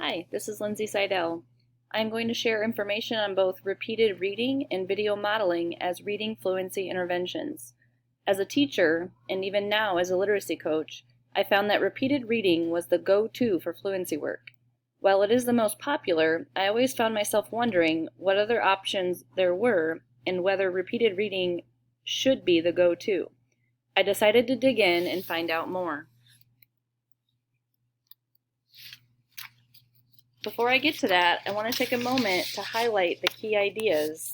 Hi, this is Lindsay Seidel. I'm going to share information on both repeated reading and video modeling as reading fluency interventions. As a teacher, and even now as a literacy coach, I found that repeated reading was the go-to for fluency work. While it is the most popular, I always found myself wondering what other options there were and whether repeated reading should be the go-to. I decided to dig in and find out more. Before I get to that, I want to take a moment to highlight the key ideas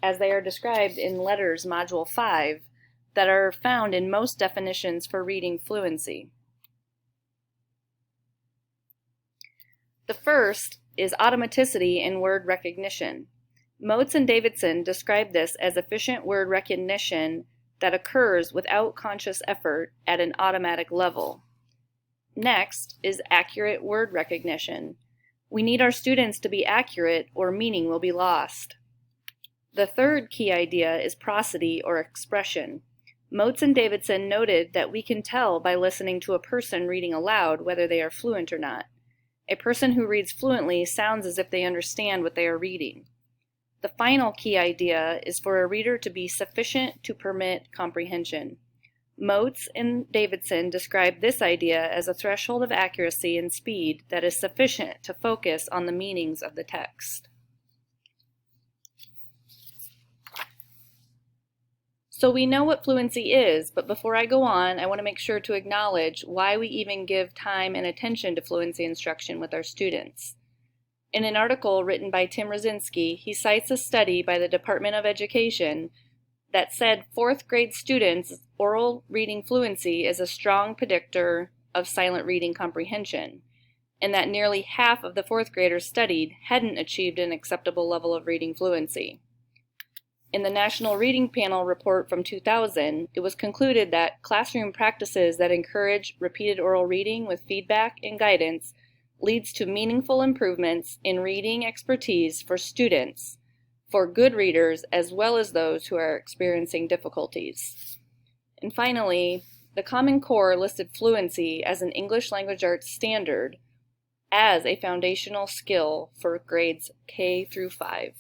as they are described in Letters Module 5 that are found in most definitions for reading fluency. The first is automaticity in word recognition. Motes and Davidson describe this as efficient word recognition that occurs without conscious effort at an automatic level. Next is accurate word recognition. We need our students to be accurate or meaning will be lost. The third key idea is prosody or expression. Motes and Davidson noted that we can tell by listening to a person reading aloud whether they are fluent or not. A person who reads fluently sounds as if they understand what they are reading. The final key idea is for a reader to be sufficient to permit comprehension. Motes and Davidson describe this idea as a threshold of accuracy and speed that is sufficient to focus on the meanings of the text. So we know what fluency is, but before I go on, I want to make sure to acknowledge why we even give time and attention to fluency instruction with our students. In an article written by Tim Rosinski, he cites a study by the Department of Education that said 4th grade students' oral reading fluency is a strong predictor of silent reading comprehension, and that nearly half of the 4th graders studied hadn't achieved an acceptable level of reading fluency. In the National Reading Panel report from 2000, it was concluded that classroom practices that encourage repeated oral reading with feedback and guidance leads to meaningful improvements in reading expertise for students, for good readers as well as those who are experiencing difficulties. And finally, the Common Core listed fluency as an English language arts standard as a foundational skill for grades K through 5.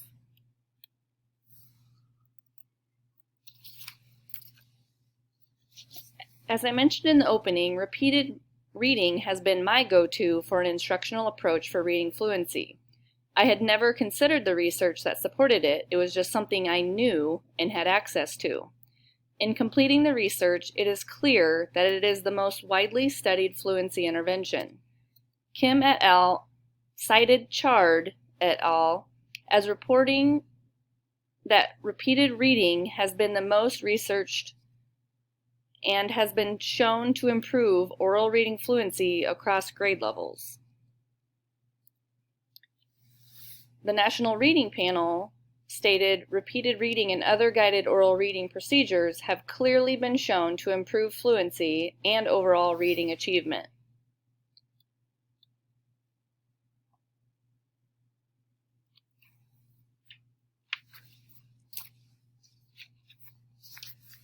As I mentioned in the opening, repeated reading has been my go-to for an instructional approach for reading fluency. I had never considered the research that supported it. It was just something I knew and had access to. In completing the research, it is clear that it is the most widely studied fluency intervention. Kim et al. Cited Chard et al. As reporting that repeated reading has been the most researched and has been shown to improve oral reading fluency across grade levels. The National Reading Panel stated repeated reading and other guided oral reading procedures have clearly been shown to improve fluency and overall reading achievement.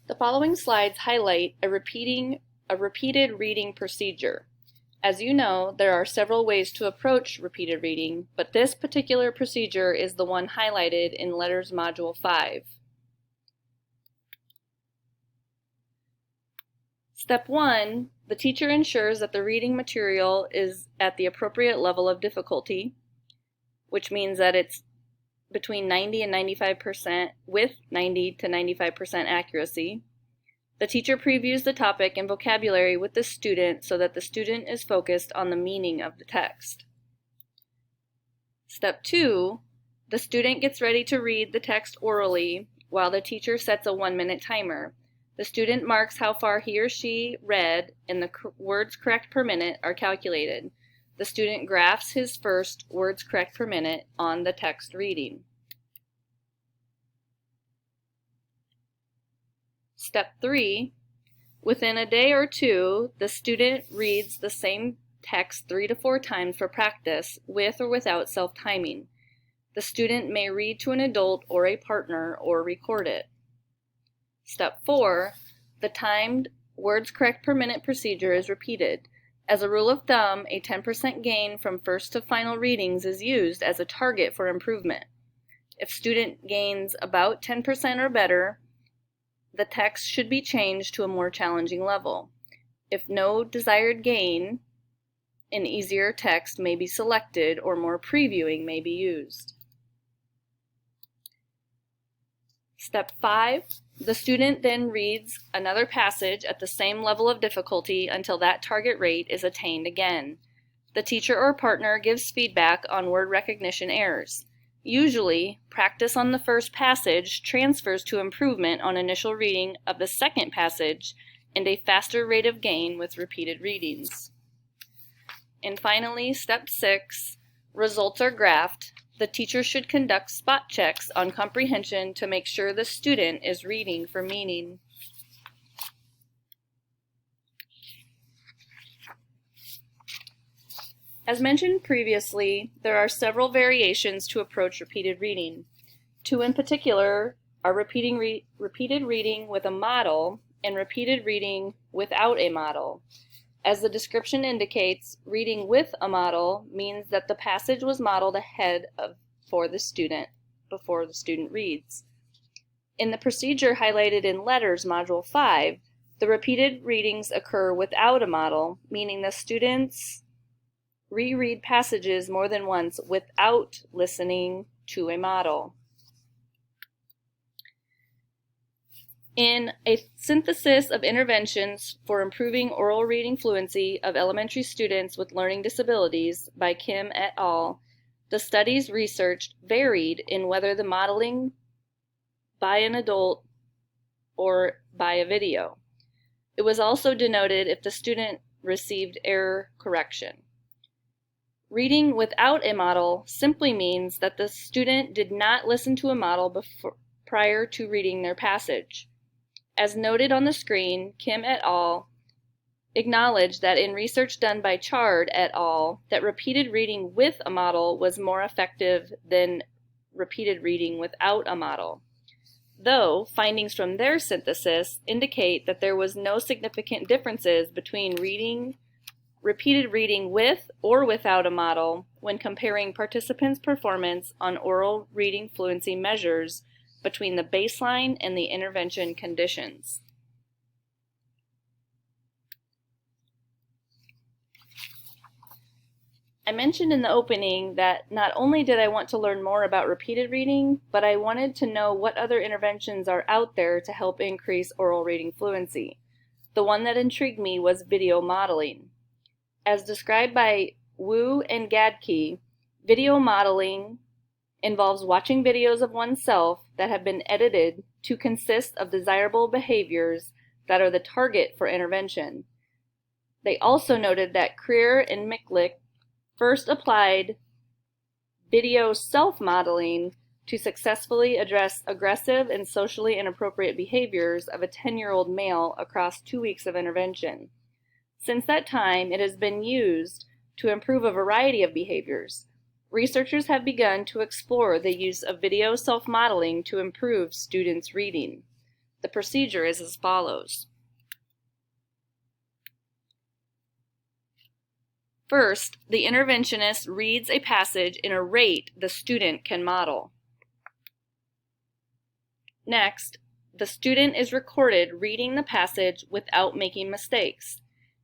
The following slides highlight a repeated reading procedure. As you know, there are several ways to approach repeated reading, but this particular procedure is the one highlighted in Letters Module 5. Step 1, the teacher ensures that the reading material is at the appropriate level of difficulty, which means that it's between 90 and 95% with 90 to 95% accuracy. The teacher previews the topic and vocabulary with the student so that the student is focused on the meaning of the text. Step 2, the student gets ready to read the text orally while the teacher sets a 1-minute timer. The student marks how far he or she read and the words correct per minute are calculated. The student graphs his first words correct per minute on the text reading. Step 3, within a day or two, the student reads the same text 3 to 4 times for practice with or without self-timing. The student may read to an adult or a partner or record it. Step 4, the timed words correct per minute procedure is repeated. As a rule of thumb, a 10% gain from first to final readings is used as a target for improvement. If student gains about 10% or better, the text should be changed to a more challenging level. If no desired gain, an easier text may be selected or more previewing may be used. Step 5. The student then reads another passage at the same level of difficulty until that target rate is attained again. The teacher or partner gives feedback on word recognition errors. Usually, practice on the first passage transfers to improvement on initial reading of the second passage and a faster rate of gain with repeated readings. And finally, step 6, results are graphed. The teacher should conduct spot checks on comprehension to make sure the student is reading for meaning. As mentioned previously, there are several variations to approach repeated reading. 2 in particular are repeated reading with a model and repeated reading without a model. As the description indicates, reading with a model means that the passage was modeled ahead for the student before the student reads. In the procedure highlighted in Letters Module 5, the repeated readings occur without a model, meaning the students reread passages more than once without listening to a model. In A Synthesis of Interventions for Improving Oral Reading Fluency of Elementary Students with Learning Disabilities by Kim et al., the studies researched varied in whether the modeling by an adult or by a video. It was also denoted if the student received error correction. Reading without a model simply means that the student did not listen to a model prior to reading their passage. As noted on the screen, Kim et al. Acknowledged that in research done by Chard et al. That repeated reading with a model was more effective than repeated reading without a model. Though findings from their synthesis indicate that there was no significant differences between repeated reading with or without a model when comparing participants' performance on oral reading fluency measures between the baseline and the intervention conditions. I mentioned in the opening that not only did I want to learn more about repeated reading, but I wanted to know what other interventions are out there to help increase oral reading fluency. The one that intrigued me was video modeling. As described by Wu and Gadke, video modeling involves watching videos of oneself that have been edited to consist of desirable behaviors that are the target for intervention. They also noted that Creer and Miklick first applied video self-modeling to successfully address aggressive and socially inappropriate behaviors of a 10-year-old male across 2 weeks of intervention. Since that time, it has been used to improve a variety of behaviors. Researchers have begun to explore the use of video self-modeling to improve students' reading. The procedure is as follows. First, the interventionist reads a passage in a rate the student can model. Next, the student is recorded reading the passage without making mistakes.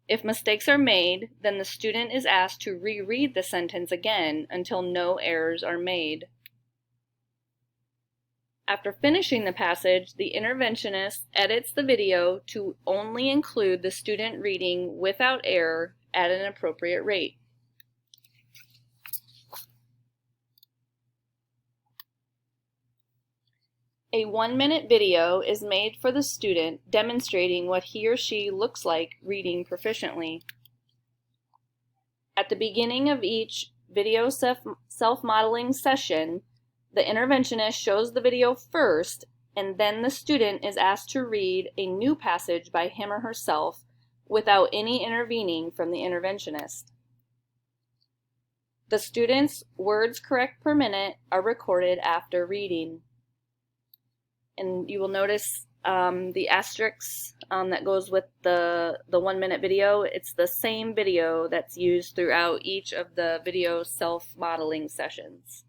If mistakes are made, then the student is asked to reread the sentence again until no errors are made. After finishing the passage, the interventionist edits the video to only include the student reading without error at an appropriate rate. A 1-minute video is made for the student demonstrating what he or she looks like reading proficiently. At the beginning of each video self-modeling session, the interventionist shows the video first, and then the student is asked to read a new passage by him or herself without any intervening from the interventionist. The student's words correct per minute are recorded after reading. And you will notice the asterisk that goes with the 1-minute video, it's the same video that's used throughout each of the video self-modeling sessions.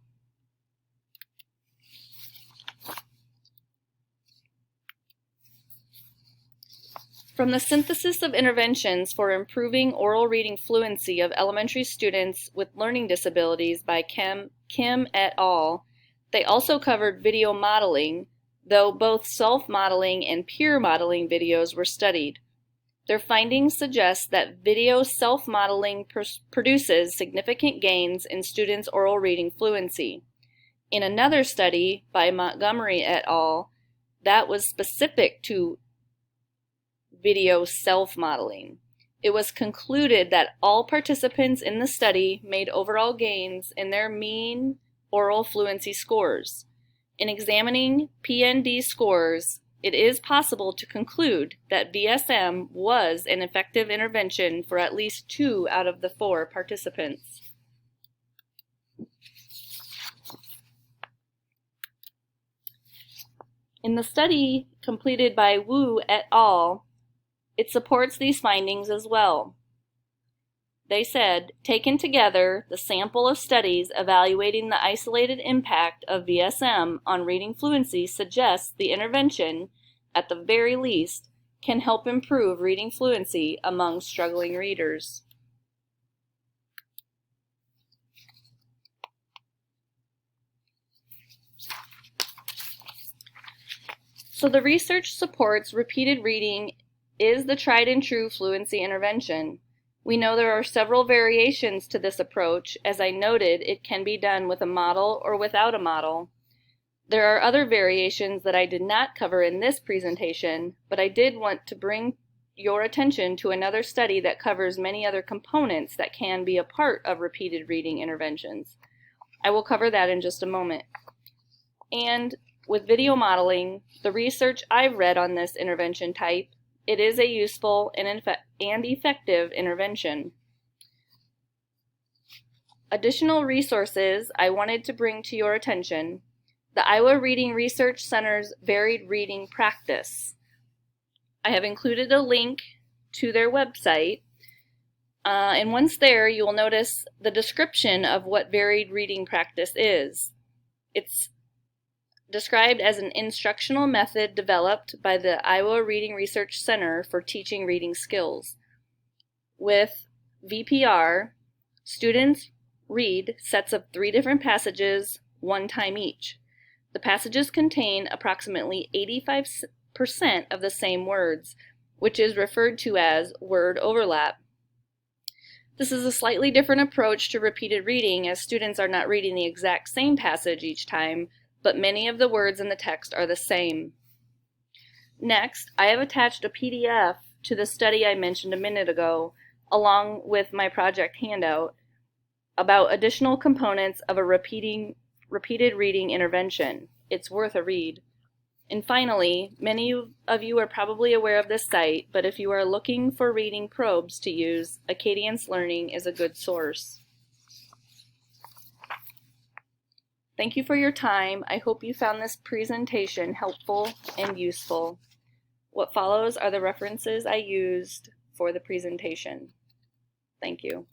From the synthesis of interventions for improving oral reading fluency of elementary students with learning disabilities by Kim et al., they also covered video modeling, though both self-modeling and peer modeling videos were studied. Their findings suggest that video self-modeling produces significant gains in students' oral reading fluency. In another study by Montgomery et al., that was specific to video self-modeling, it was concluded that all participants in the study made overall gains in their mean oral fluency scores. In examining PND scores, it is possible to conclude that VSM was an effective intervention for at least 2 out of the 4 participants. In the study completed by Wu et al., it supports these findings as well. They said, taken together, the sample of studies evaluating the isolated impact of VSM on reading fluency suggests the intervention, at the very least, can help improve reading fluency among struggling readers. So the research supports repeated reading is the tried and true fluency intervention. We know there are several variations to this approach. As I noted, it can be done with a model or without a model. There are other variations that I did not cover in this presentation, but I did want to bring your attention to another study that covers many other components that can be a part of repeated reading interventions. I will cover that in just a moment. And with video modeling, the research I've read on this intervention type, it is a useful and effective intervention. Additional resources I wanted to bring to your attention: the Iowa Reading Research Center's Varied Reading Practice. I have included a link to their website, and once there you will notice the description of what varied reading practice is. It's described as an instructional method developed by the Iowa Reading Research Center for teaching reading skills. With VPR, students read sets of 3 different passages 1 time each. The passages contain approximately 85% of the same words, which is referred to as word overlap. This is a slightly different approach to repeated reading, as students are not reading the exact same passage each time, but many of the words in the text are the same. Next, I have attached a PDF to the study I mentioned a minute ago, along with my project handout, about additional components of a repeated reading intervention. It's worth a read. And finally, many of you are probably aware of this site, but if you are looking for reading probes to use, Acadience Learning is a good source. Thank you for your time. I hope you found this presentation helpful and useful. What follows are the references I used for the presentation. Thank you.